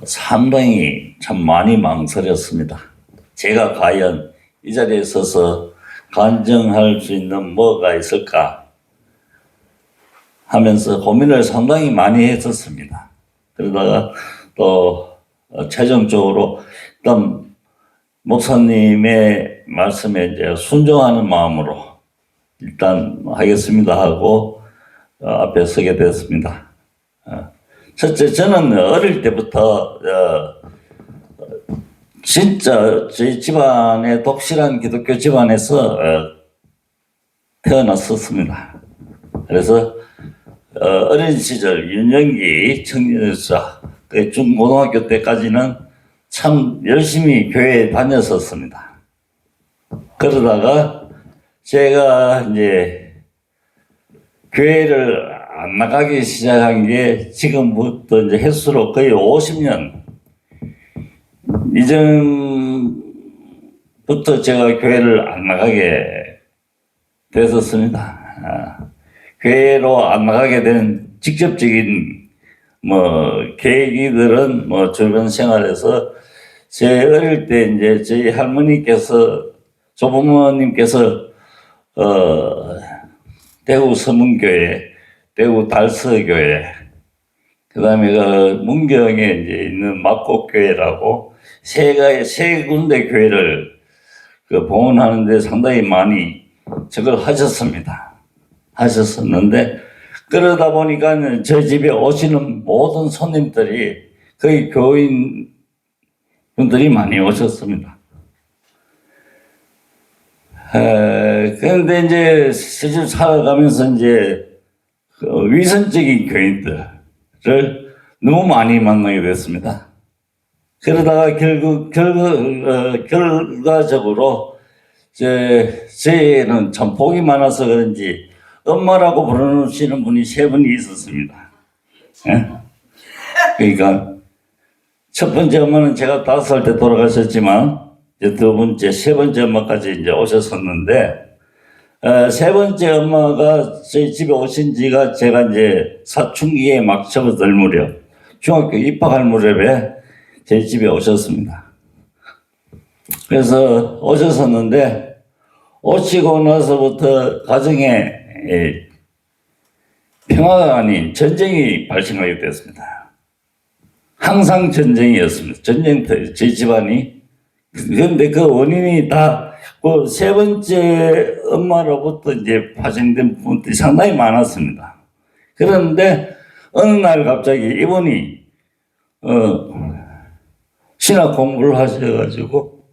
상당히 참 많이 망설였습니다. 제가 과연 이 자리에 서서 간증할 수 있는 뭐가 있을까 하면서 고민을 상당히 많이 했었습니다. 그러다가 또 최종적으로 일단 목사님의 말씀에 이제 순종하는 마음으로 일단 하겠습니다 하고 앞에 서게 됐습니다. 첫째, 저는 어릴 때부터 진짜 저희 집안의 독실한 기독교 집안에서 태어났었습니다. 그래서 어린 시절 유년기 청년에서 중고등학교 때까지는 참 열심히 교회에 다녔었습니다. 그러다가 제가 이제 교회를 안 나가기 시작한 게 지금부터 이제 횟수로 거의 50년 이전부터 제가 교회를 안 나가게 됐었습니다. 교회로 안 나가게 된 직접적인 계기들은 주변 생활에서 제 어릴 때 이제 저희 할머니께서 조부모님께서 대구 서문교회, 대구 달서교회, 그 다음에 문경에 이제 있는 막곡교회라고 세 군데 교회를 봉헌하는데 상당히 많이 저걸 하셨었는데, 그러다 보니까 저희 집에 오시는 모든 손님들이 거의 교인 분들이 많이 오셨습니다. 그런데 이제 세상 살아가면서 이제 위선적인 교인들을 너무 많이 만나게 됐습니다. 그러다가 결과적으로 저희는 참 복이 많아서 그런지 엄마라고 부르시는 분이 3분이 있었습니다. 그러니까 첫 번째 엄마는 제가 5살 때 돌아가셨지만 두 번째, 세 번째 엄마까지 이제 오셨었는데, 세 번째 엄마가 저희 집에 오신 지가 제가 이제 사춘기에 막 접어들 무렵, 중학교 입학할 무렵에 저희 집에 오셨습니다. 그래서 오셨었는데, 오시고 나서부터 가정에 평화가 아닌 전쟁이 발생하게 됐습니다. 항상 전쟁이었습니다. 전쟁터, 저희 집안이. 그런데 그 원인이 다 그 세 번째 엄마로부터 이제 파생된 부분들이 상당히 많았습니다. 그런데 어느 날 갑자기 이분이 신학 공부를 하셔가지고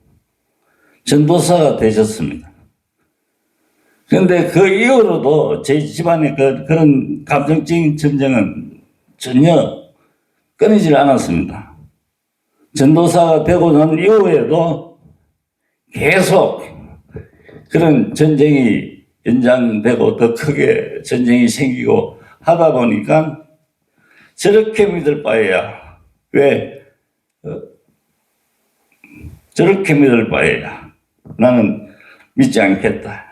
전도사가 되셨습니다. 그런데 그 이후로도 저희 집안의 그런 감정적인 전쟁은 전혀 끊이질 않았습니다. 전도사가 되고 난 이후에도 계속 그런 전쟁이 연장되고 더 크게 전쟁이 생기고 하다 보니까 저렇게 믿을 바에야 저렇게 믿을 바에야 나는 믿지 않겠다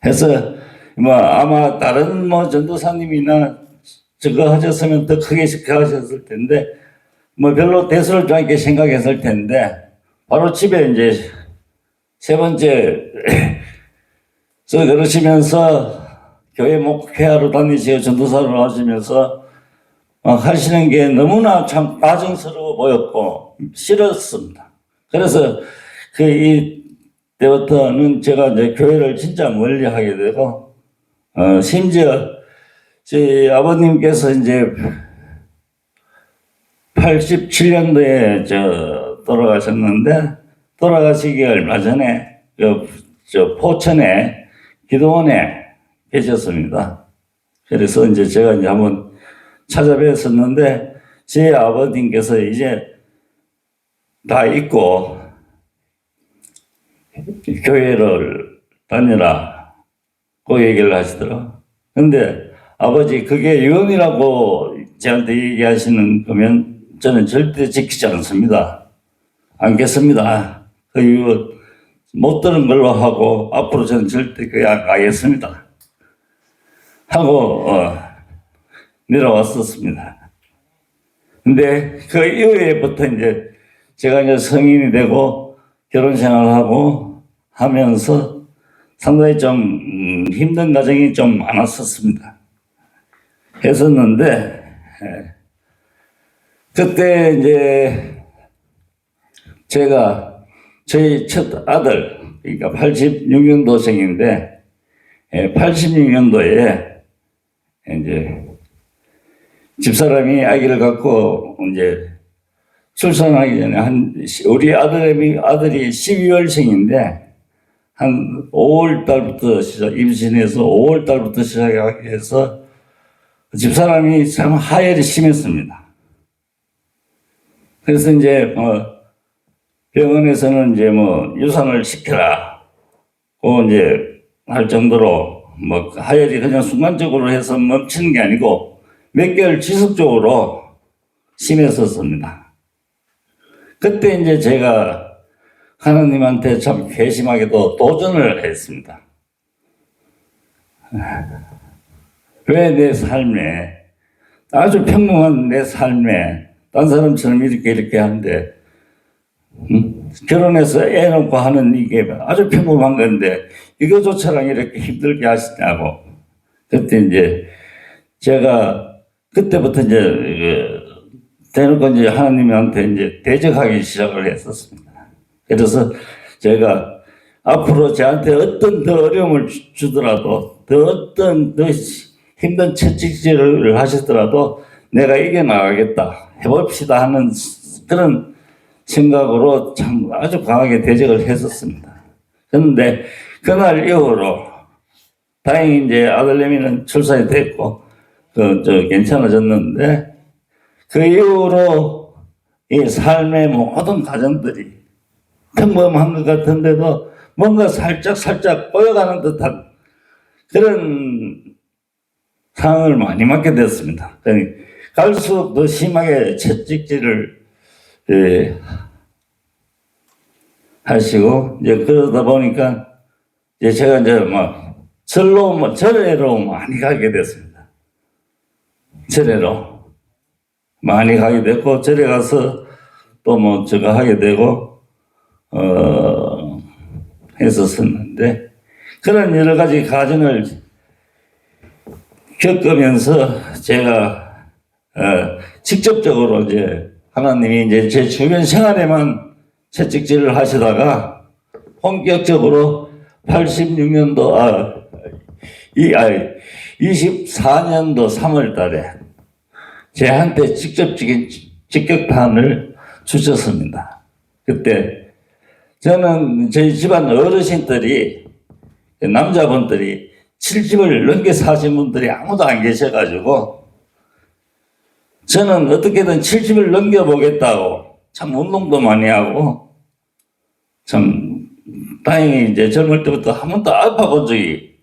해서 아마 다른 전도사님이나 저거 하셨으면 더 크게 하셨을 텐데 별로 대수롭지 않게 생각했을 텐데, 바로 집에 이제 세 번째 그러시면서 교회 목회하러 다니시고 전도사로 하시면서 하시는 게 너무나 참 가증스러워 보였고 싫었습니다. 그래서 이때부터는 제가 이제 교회를 진짜 멀리 하게 되고, 심지어 제 아버님께서 이제 87년도에 돌아가셨는데, 돌아가시기 얼마 전에 포천에 기도원에 계셨습니다. 그래서 이제 제가 이제 한번 찾아뵀었는데, 제 아버님께서 이제 다 잊고 교회를 다니라 그 얘기를 하시더라고요. 근데 아버지 그게 유언이라고 저한테 얘기하시는 거면 저는 절대 지키지 않겠습니다. 그 이후 못 들은 걸로 하고 앞으로 저는 절대 그게 안 가겠습니다 하고 내려왔었습니다. 근데 그 이후에부터 이제 제가 이제 성인이 되고 결혼 생활하고 하면서 상당히 좀 힘든 과정이 좀 많았었습니다. 했었는데, 그때 이제 제가 저희 첫 아들, 그러니까 86년도생인데, 86년도에 이제 집사람이 아기를 갖고 이제 출산하기 전에 우리 아들이 12월생인데 한 5월 달부터 임신해서 5월 달부터 시작해서 집사람이 참 하혈이 심했습니다. 그래서 이제 병원에서는 이제 유산을 시켜라. 이제 할 정도로 하혈이 그냥 순간적으로 해서 멈추는 게 아니고 몇 개월 지속적으로 심했었습니다. 그때 이제 제가 하나님한테 참 괘씸하게도 도전을 했습니다. 왜 내 삶에, 아주 평범한 내 삶에 딴 사람처럼 이렇게 하는데, 결혼해서 애 놓고 하는 이게 아주 평범한 건데 이거조차랑 이렇게 힘들게 하시냐고. 그때 이제 제가 그때부터 이제 대놓고 이제 하나님한테 이제 대적하기 시작을 했었습니다. 그래서 제가 앞으로 저한테 어떤 더 어려움을 주더라도 어떤 더 힘든 채찍질을 하시더라도 내가 이겨나가겠다, 해봅시다 하는 그런 생각으로 참 아주 강하게 대적을 했었습니다. 그런데 그날 이후로 다행히 이제 아들내미는 출산이 됐고 괜찮아졌는데 그 이후로 이 삶의 모든 가정들이 평범한 것 같은데도 뭔가 살짝 꼬여가는 듯한 그런 상황을 많이 맞게 됐습니다. 갈수록 더 심하게 채찍질을 하시고 이제 그러다 보니까 이제 제가 이제 절에로 많이 가게 됐습니다. 절에로 많이 가게 됐고 절에 가서 또 제가 하게 되고 했었었는데 그런 여러 가지 과정을 겪으면서 제가 직접적으로 이제 하나님이 이제 제 주변 생활에만 채찍질을 하시다가 본격적으로 86년도 24년도 3월 달에 제한테 직접적인 직격탄을 주셨습니다. 그때 저는 저희 집안 어르신들이 남자분들이 70을 넘게 사신 분들이 아무도 안 계셔가지고 저는 어떻게든 70을 넘겨보겠다고 참 운동도 많이 하고 참 다행히 이제 젊을 때부터 한 번도 아파본 적이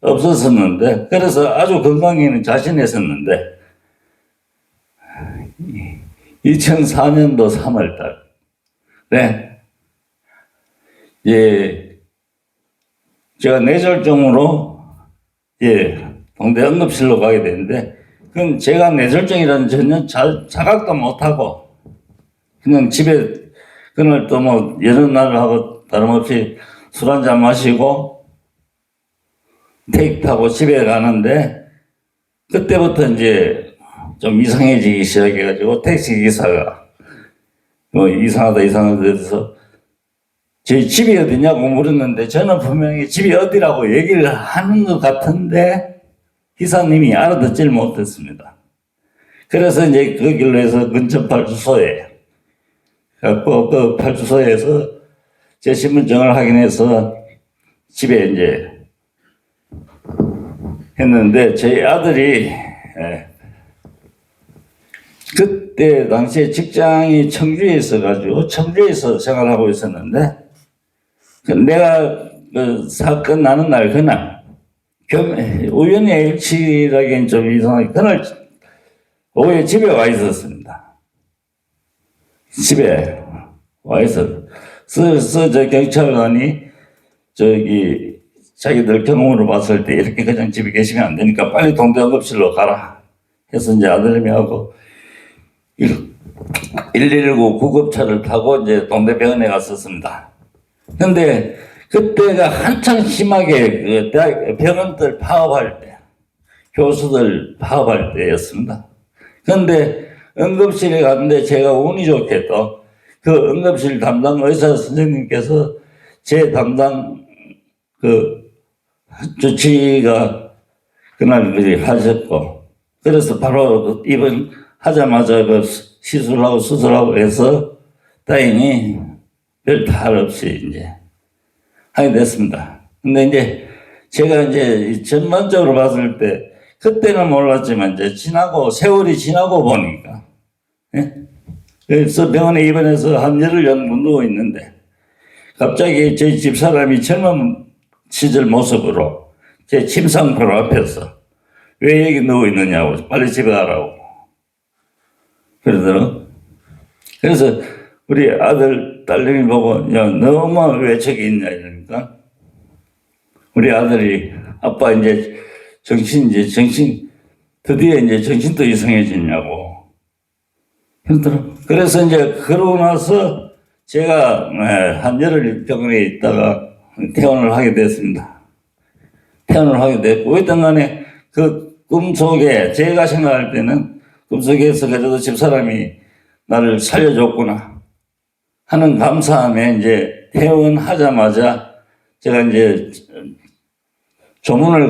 없었었는데 그래서 아주 건강에는 자신했었는데 2004년도 3월달 예, 제가 뇌졸중으로 동대 응급실로 가게 되는데 그건 제가 뇌졸중이라는 전혀 자각도 못하고 그냥 집에 그날 또 여러 날 하고 다름없이 술 한잔 마시고 택시 타고 집에 가는데 그때부터 이제 좀 이상해지기 시작해가지고 택시 기사가 이상하다 해서 제 집이 어디냐고 물었는데 저는 분명히 집이 어디라고 얘기를 하는 것 같은데 기사님이 알아듣질 못했습니다. 그래서 이제 그 길로 해서 근처派出所에 그派出所에서 제 신분증을 확인해서 집에 이제 했는데 저희 아들이 그때 당시에 직장이 청주에 있어가지고 청주에서 생활하고 있었는데 내가 그 사건 나는 날 그날 우연의 일치라기엔 좀 이상하게 그날 오후에 집에 와 있었습니다. 집에 와 있었어. 그래서 저 경찰관이 자기들 경험으로 봤을 때 이렇게 그냥 집에 계시면 안 되니까 빨리 동대응급실로 가라 해서 이제 아들님이 하고 119 구급차를 타고 이제 동대병원에 갔었습니다. 근데 그때가 한창 심하게 그 대학 병원들 파업할 때, 교수들 파업할 때였습니다. 그런데 응급실에 갔는데 제가 운이 좋게도 그 응급실 담당 의사 선생님께서 제 담당 그 주치의가 그날 하셨고, 그래서 바로 입원하자마자 그 시술하고 수술하고 해서 다행히 별 탈 없이 이제 하게 됐습니다. 근데 이제 제가 이제 전반적으로 봤을 때 그때는 몰랐지만 이제 세월이 지나고 보니까, 예? 그래서 병원에 입원해서 한 열흘 정도 누워 있는데 갑자기 저희 집사람이 젊은 시절 모습으로 제 침상포로 앞에서 왜 여기 누워 있느냐고, 빨리 집에 가라고 그러더라고. 그래서 우리 아들, 딸내미 보고, 야, 너 엄마 왜 저기 있냐, 이러니까, 우리 아들이, 아빠 드디어 이제 정신도 이상해지냐고. 그러더라고. 그래서 이제 그러고 나서 제가 한 열흘 병원에 있다가 퇴원을 하게 됐습니다. 퇴원을 하게 됐고, 어떤 간에 그 꿈속에, 제가 생각할 때는 꿈속에서 그래도 집사람이 나를 살려줬구나 하는 감사함에 이제 퇴원하자마자 제가 이제 조문을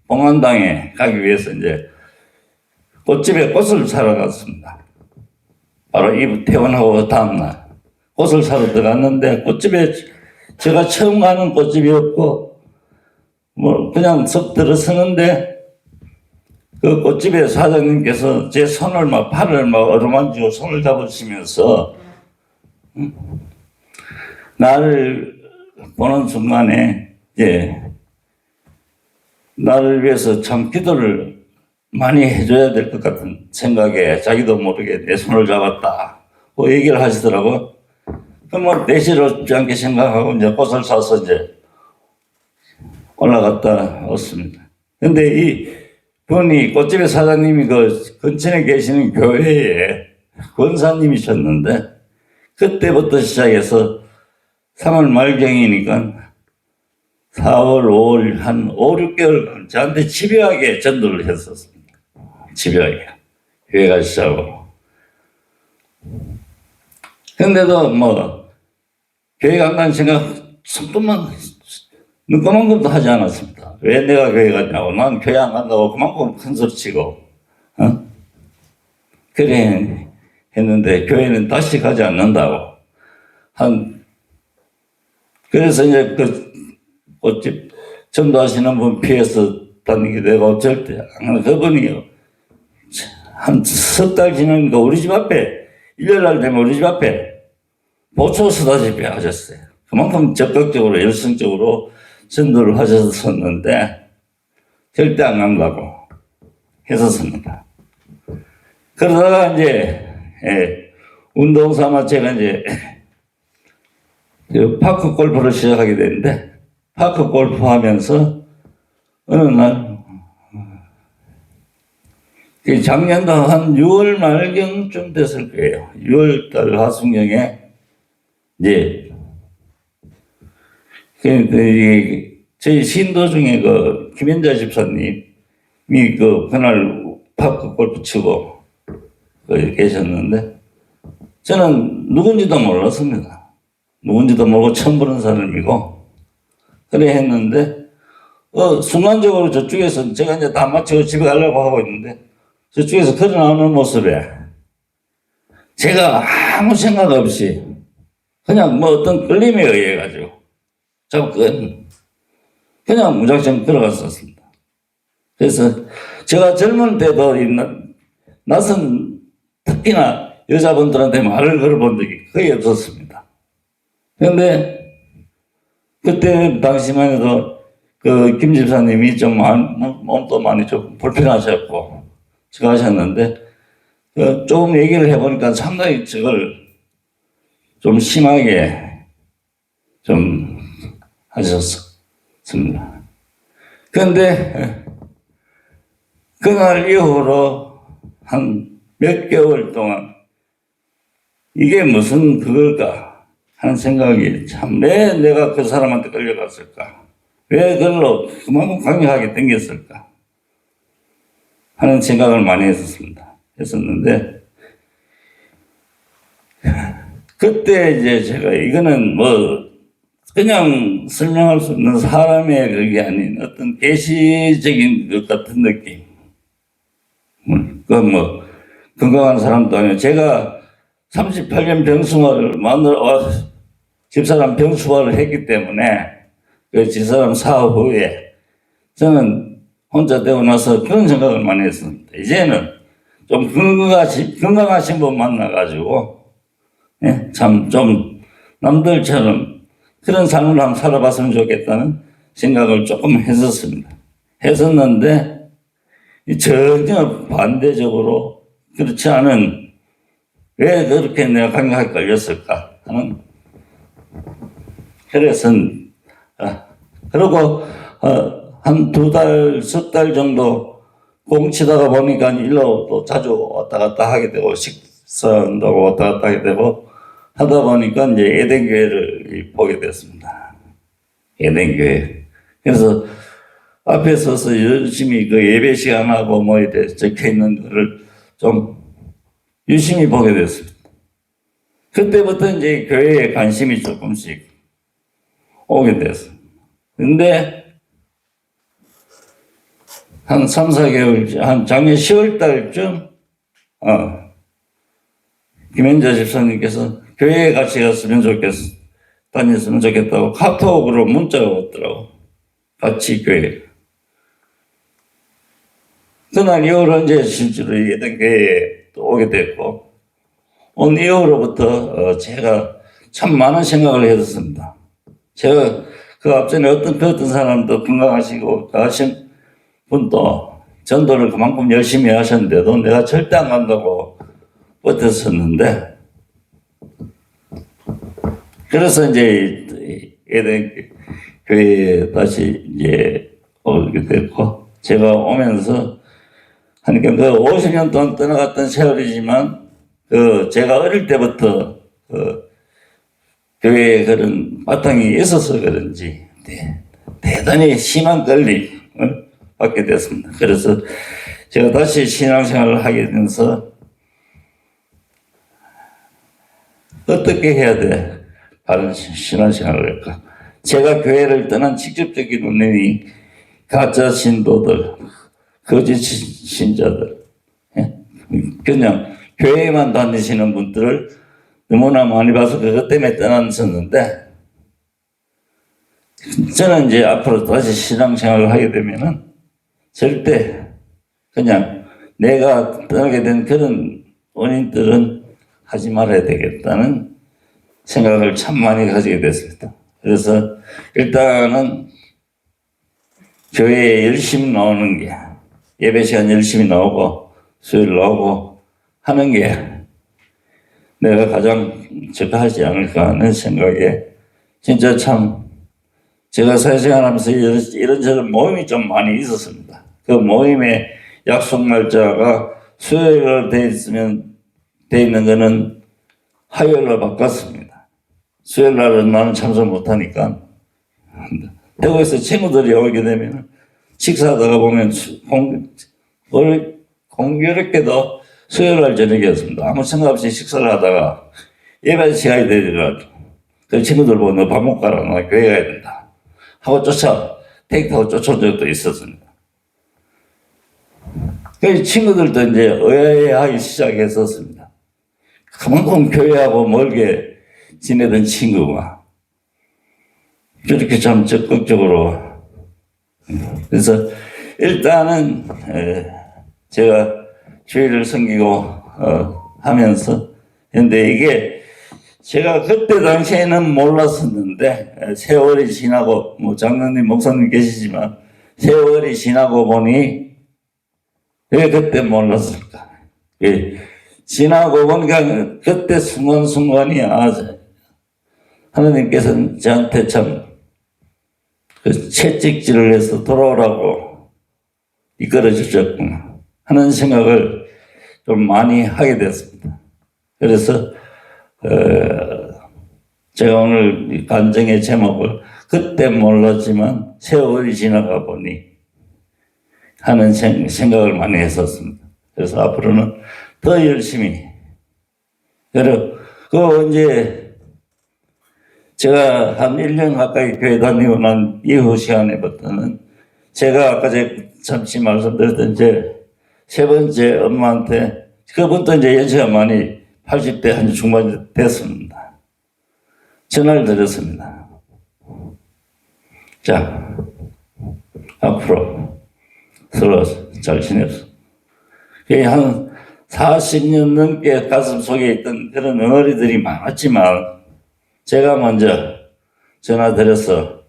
봉안당에 가기 위해서 이제 꽃집에 꽃을 사러 갔습니다. 바로 이 퇴원하고 다음날 꽃을 사러 들어갔는데 꽃집에 제가 처음 가는 꽃집이었고 뭐 그냥 석 들어서는데 그 꽃집의 사장님께서 제 손을 팔을 어루만지고 손을 잡으시면서 나를 보는 순간에 나를 위해서 참 기도를 많이 해줘야 될 것 같은 생각에 자기도 모르게 내 손을 잡았다 그 얘기를 하시더라고. 그럼 내시롭지 않게 생각하고 이제 꽃을 사서 이제 올라갔다 왔습니다. 근데 이 분이 꽃집의 사장님이 그 근처에 계시는 교회에 권사님이셨는데 그때부터 시작해서 3월 말경이니까 4월, 5월 한 5, 6개월 저한테 집요하게 전도를 했었습니다. 집요하게. 교회 가시자고. 근데도 교회 안 가는 생각 그만큼도 하지 않았습니다. 왜 내가 교회 갔냐고. 난 교회 안 간다고 그만큼 큰 소리 치고. 그래 했는데 교회는 다시 가지 않는다고. 그래서 이제 그 꽃집 전도하시는 분 피해서 다니게 되고 절대 그분이 한 석 달 지나니까 우리 집 앞에 일요일날 되면 우리 집 앞에 보초 서다집에 하셨어요. 그만큼 적극적으로 열성적으로 전도를 하셨었는데 절대 안 간다고 했었습니다. 그러다가 이제 운동 삼아 제가 이제 파크 골프를 시작하게 됐는데 파크 골프 하면서 어느 날 작년도 한 6월 말경쯤 됐을 거예요. 6월 달 하순경에 이제 저희 신도 중에 그 김현자 집사님이 그날 파크 골프 치고 계셨는데 저는 누군지도 몰랐습니다. 누군지도 모르고 처음 보는 사람이고 그래 했는데 순간적으로 저쪽에서 제가 이제 다 마치고 집에 가려고 하고 있는데 저쪽에서 걸어 나오는 모습에 제가 아무 생각 없이 그냥 어떤 끌림에 의해 가지고 그냥 무작정 들어갔었습니다. 그래서 제가 젊은 때도 낯선 특히나 여자분들한테 말을 걸어본 적이 거의 없었습니다. 그런데 그때 당시만 해도 그 김 집사님이 좀 몸도 많이 좀 불편하셨고 제가 하셨는데 조금 얘기를 해보니까 상당히 저걸 좀 심하게 좀 하셨습니다. 그런데 그날 이후로 한 몇 개월 동안 이게 무슨 그걸까 하는 생각이 참, 왜 내가 그 사람한테 끌려갔을까? 왜 그걸로 그만큼 강력하게 당겼을까? 하는 생각을 많이 했었는데, 그때 이제 제가 이거는 뭐 그냥 설명할 수 없는 사람의 그게 아닌 어떤 계시적인 것 같은 느낌. 그 뭐 건강한 사람도 아니고 제가 38년 병수마를 집사람 병수마를 했기 때문에 그 집사람 사업 후에 저는 혼자 되고 나서 그런 생각을 많이 했습니다. 이제는 좀 건강하신 분 만나가지고 참 좀 남들처럼 그런 삶을 한번 살아봤으면 좋겠다는 생각을 조금 했었는데 전혀 반대적으로 그렇지 않은 왜 그렇게 내가 강력하게 걸렸을까 하는 그래서 그리고 한 2달, 3달 정도 공치다가 보니까 일로 또 자주 왔다 갔다 하게 되고 식사한다고 왔다 갔다 하게 되고 하다 보니까 이제 에덴교회를 보게 됐습니다. 에덴교회. 그래서 앞에 서서 열심히 그 예배 시간하고 뭐 이렇게 적혀 있는 거를 좀 유심히 보게 됐습니다. 그때부터 이제 교회에 관심이 조금씩 오게 됐어요. 근데 한 3, 4개월, 한 작년 10월 달쯤, 김현자 집사님께서 교회에 같이 다녔으면 좋겠다고 카톡으로 문자가 왔더라고. 같이 교회. 그날 이후로 이제 실제로 예전교회에 또 오게 됐고, 온 이후로부터 제가 참 많은 생각을 했었습니다. 제가 그 앞전에 어떤 사람도 건강하시고 하신 분도 전도를 그만큼 열심히 하셨는데도 내가 절대 안 간다고 버텼었는데, 그래서 이제 에덴 교회에 다시 이제 오게 됐고, 제가 오면서 하니까 그 50년 동안 떠나갔던 세월이지만 제가 어릴 때부터 교회에 그런 바탕이 있어서 그런지 대단히 심한 걸림을 받게 됐습니다. 그래서 제가 다시 신앙생활을 하게 되면서 어떻게 해야 돼? 바른 신앙생활을 할까? 제가 교회를 떠난 직접적인 원인이 가짜 신도들, 거짓 신자들, 그냥 교회에만 다니시는 분들을 너무나 많이 봐서 그것 때문에 떠났었는데, 저는 이제 앞으로 다시 신앙생활을 하게 되면은 절대 그냥 내가 떠나게 된 그런 원인들은 하지 말아야 되겠다는 생각을 참 많이 가지게 됐습니다. 그래서 일단은 교회에 열심히 나오는 게, 예배 시간 열심히 나오고 수요일 나오고 하는 게 내가 가장 적합하지 않을까 하는 생각에, 진짜 참 제가 사회생활 하면서 이런저런 모임이 좀 많이 있었습니다. 그 모임의 약속 날짜가 수요일로 돼 있는 거는 화요일로 바꿨습니다. 수요일 날은 나는 참석 못하니까. 대구에서 친구들이 오게 되면 식사하다가 보면 공교롭게도 수요일 날 저녁이었습니다. 아무 생각 없이 식사를 하다가 예배 시간이 되더라고요. 그 친구들 보고 너 밥 먹고 가라, 너 교회 가야 된다 하고 택 타고 쫓아온 적도 있었습니다. 그 친구들도 이제 의아해하기 시작했었습니다. 그만큼 교회하고 멀게 지내던 친구가 그렇게 참 적극적으로. 그래서 일단은 제가 주일을 섬기고 하면서, 근데 이게 제가 그때 당시에는 몰랐었는데 세월이 지나고, 뭐 장로님 목사님 계시지만 세월이 지나고 보니 왜 그때 몰랐을까? 지나고 보니까 그때 순간순간이 하나님께서는 저한테 참 채찍질을 해서 돌아오라고 이끌어 주셨구나 하는 생각을 좀 많이 하게 됐습니다. 그래서 제가 오늘 이 간증의 제목을 그때 몰랐지만 세월이 지나가 보니 하는 생각을 많이 했었습니다. 그래서 앞으로는 더 열심히. 그리고 이제 제가 한 1년 가까이 교회 다니고 난 이후 시간에부터는 제가 아까 잠시 말씀드렸던 세 번째 엄마한테 그분도 이제 연세가 많이 80대 한 중반 됐습니다. 전화를 드렸습니다. 자, 앞으로 서로 잘 지내서. 한 40년 넘게 가슴 속에 있던 그런 응어리들이 많았지만 제가 먼저 전화 드려서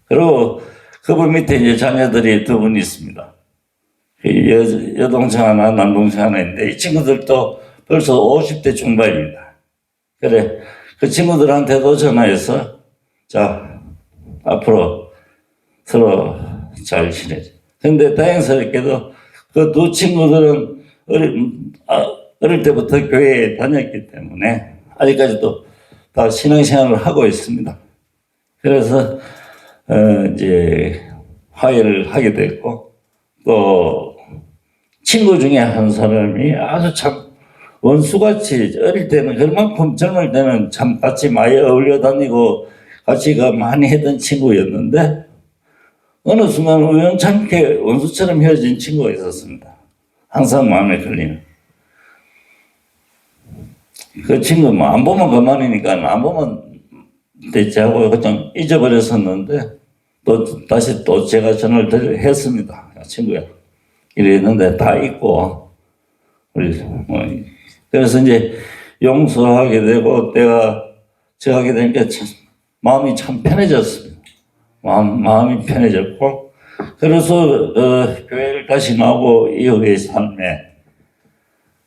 그리고 그분 밑에 이제 자녀들이 두 분 있습니다. 여동생 하나, 남동생 하나 있는데 이 친구들도 벌써 50대 중반입니다. 그래, 그 친구들한테도 전화해서 자, 앞으로 서로 잘 지내자. 근데 다행스럽게도 그 두 친구들은 어릴 때부터 교회에 다녔기 때문에 아직까지도 다 신앙생활을 하고 있습니다. 그래서 이제 화해를 하게 됐고 또 친구 중에 한 사람이 아주 참 원수같이 어릴 때는 그만큼 젊을 때는 참 같이 많이 어울려 다니고 같이 많이 했던 친구였는데 어느 순간 우연찮게 원수처럼 헤어진 친구가 있었습니다. 항상 마음에 걸리는. 그 친구 안 보면 그만이니까 안 보면 됐지 하고 그냥 잊어버렸었는데 또 다시 또 제가 전화를 했습니다. 친구야. 이랬는데 다 잊고 그래서 이제 용서하게 되고 때가 저하게 되니까 참, 마음이 참 편해졌습니다. 마음이 편해졌고 그래서 교회를 다시 나오고 이후의 삶에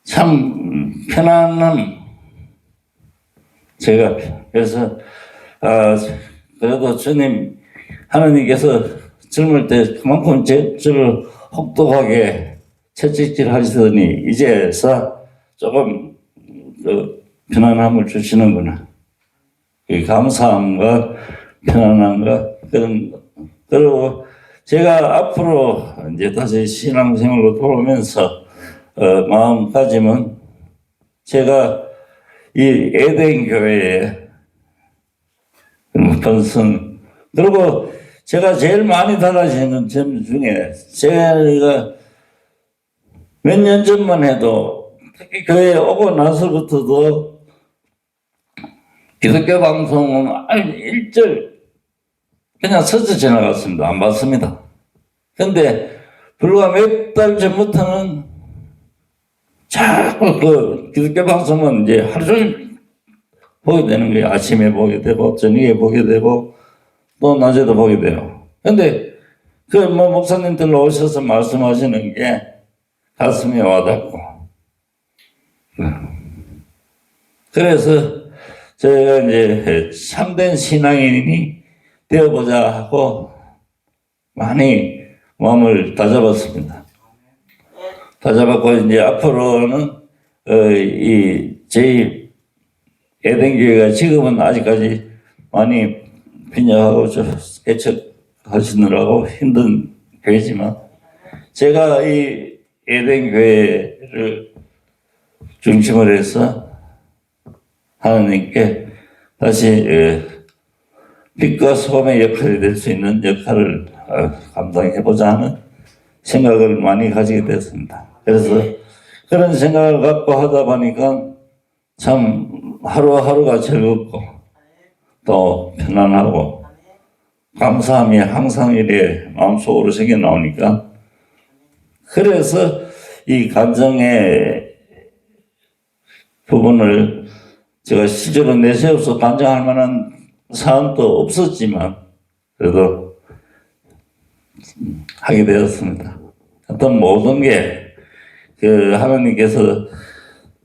참 편안한 제가 그래서 그래도 주님 하나님께서 젊을 때 그만큼 저를 혹독하게 채찍질 하시더니 이제서 조금 편안함을 주시는구나. 이 감사함과 편안함과 그리고 제가 앞으로 이제 다시 신앙생활로 돌아오면서 마음가짐은 제가 이 에덴 교회에 번성 그리고 제가 제일 많이 달라지는 점 중에 제가 몇 년 전만 해도 특히 교회에 오고 나서부터도 기독교 방송은 일절 그냥 스쳐 지나갔습니다. 안 봤습니다. 근데 불과 몇 달 전부터는 자꾸 그 기독교 방송은 이제 하루 종일 보게 되는 거예요. 아침에 보게 되고 저녁에 보게 되고 또 낮에도 보게 돼요. 근데 그 목사님들 오셔서 말씀하시는 게 가슴에 와닿고 그래서 제가 이제 참된 신앙인이 되어보자 하고 많이 마음을 다잡았습니다. 다잡았고 이제 앞으로는 제 에덴교회가 지금은 아직까지 많이 빈약하고 개척하시느라고 힘든 교회지만 제가 이 에덴교회를 중심으로 해서 하나님께 다시 빛과 소금의 역할이 될 수 있는 역할을 감당해보자 하는 생각을 많이 가지게 됐습니다. 그래서 그런 생각을 갖고 하다 보니까 참 하루하루가 즐겁고 또 편안하고 감사함이 항상 이래 마음속으로 생겨 나오니까 그래서 이 간증의 부분을 제가 실제로 내세워서 간증할 만한 사안도 없었지만 그래도 하게 되었습니다. 어떤 모든 게 그 하나님께서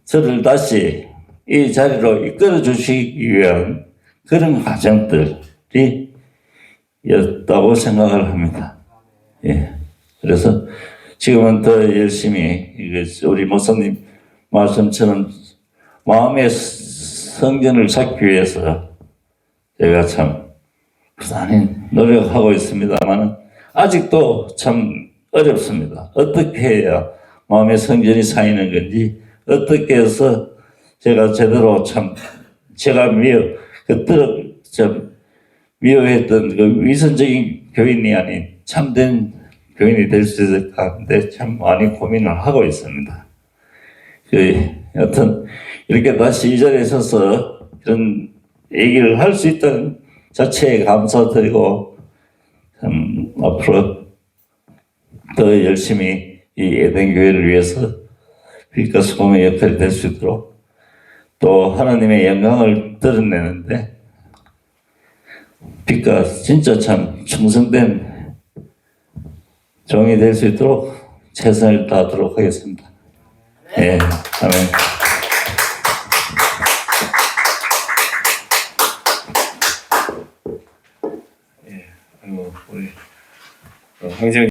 저를 다시 이 자리로 이끌어 주시기 위한 그런 과정들이 였다고 생각을 합니다. 예. 그래서 지금은 더 열심히 우리 목사님 말씀처럼 마음의 성전을 찾기 위해서 제가 참 부단히 노력하고 있습니다만 아직도 참 어렵습니다. 어떻게 해야 마음의 성전이 쌓이는 건지, 어떻게 해서 제가 제대로 참 제가 미워했던 그 위선적인 교인이 아닌 참된 교인이 될 수 있을까 하는데 참 많이 고민을 하고 있습니다. 여튼 이렇게 다시 이 자리에 서서 이런 얘기를 할 수 있다는 자체에 감사드리고 참 앞으로 더 열심히 이 에덴 교회를 위해서 빛과 소금의 역할이 될 수 있도록 또 하나님의 영광을 드러내는데 빛과 진짜 참 충성된 종이 될 수 있도록 최선을 다하도록 하겠습니다. 예, 아멘. 예, 우리 황재훈